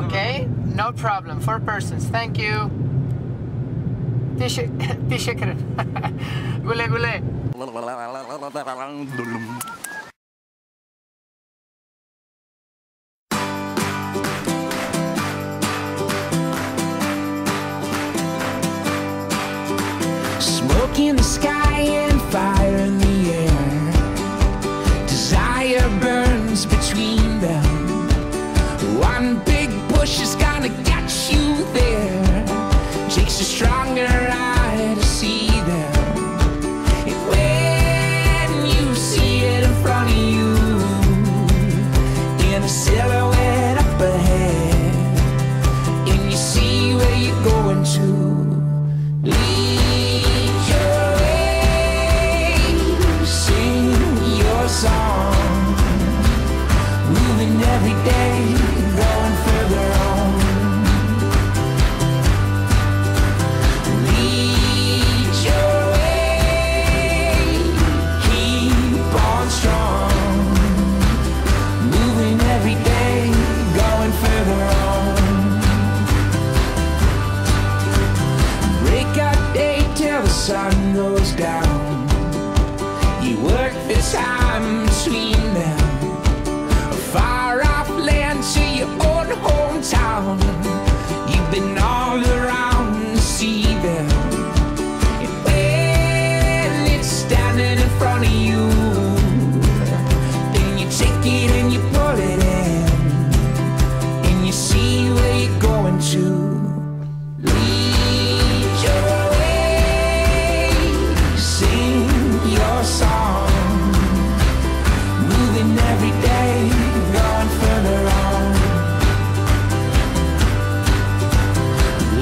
Okay, no problem. 4 persons. Thank you. Teşekkür. Güle güle. Smoke in the sky and fire in the air. Desire burns between them. One big push is gonna get you there. Takes a stronger eye to see them. And when you see it in front of you, in a silhouette up ahead, and you see where you're going to. Lead your way, sing your song, moving every day, going further on. Lead your way, keep on strong, moving every day, going further on. Break out day till the sun goes down. You work the time between them. A far off land to your own hometown. You've been all around to see them. And when it's standing in front of you, then you take it and you pull it in, and you see where you're going to. Lead your way, sing your song, moving every day, going further on.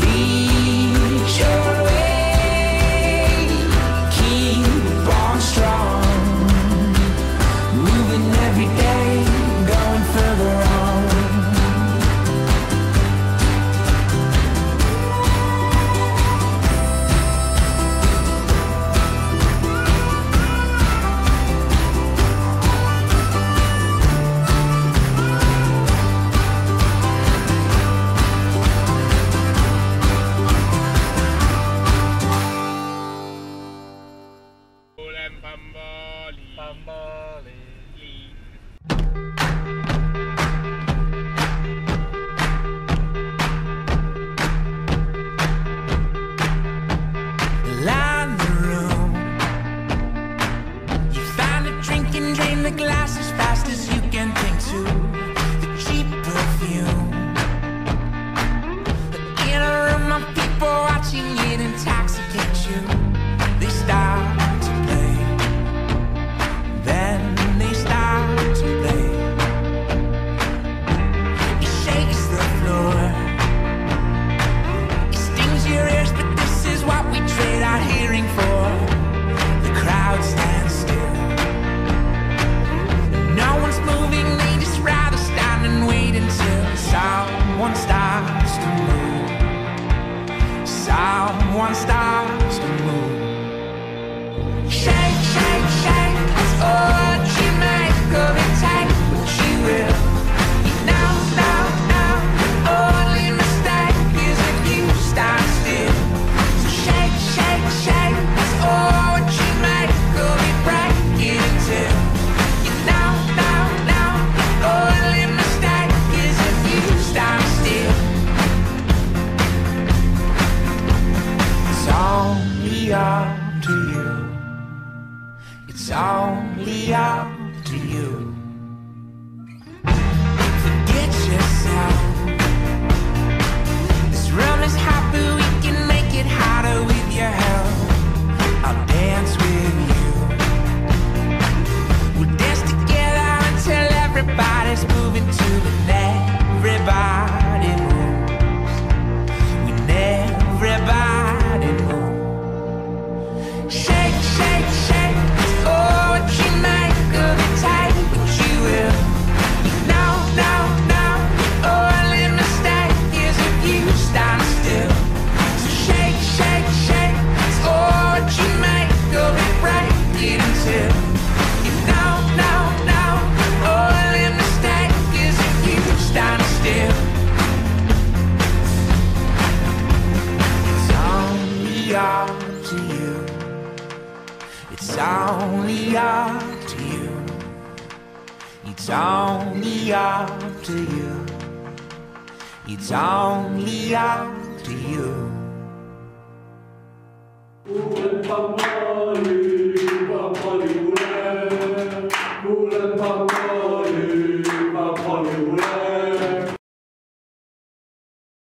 Lead your way, keep on strong, moving every day, going further on. Line the room. You find a drink and drain the glass as fast as you can think to. The cheap perfume. In a room of people watching it intoxicate you. They start to play. Then they start to play. It shakes the floor. It stings your ears, but this is what we trade our hearing for. The crowd stands still. No one's moving, they just rather stand and wait until someone starts to move. Someone starts to move. Shake, shake, shake, that's all that you make of it. Take what you will. You know, no, no, the only mistake is if you stand still. So shake, shake, shake, that's all what you make of it. Break it into. You know, no, no, the only mistake is if you stand still. It's only up to you. It's only up to you. Forget yourself. This room is happy, we can make it harder with your help. I'll dance with you. We'll dance together until everybody's moving to it. Everybody moves. When everybody moves. Shake, shake, shake. Oh, what you make of it. Take what you up to you. It's only up to you. It's only up to you.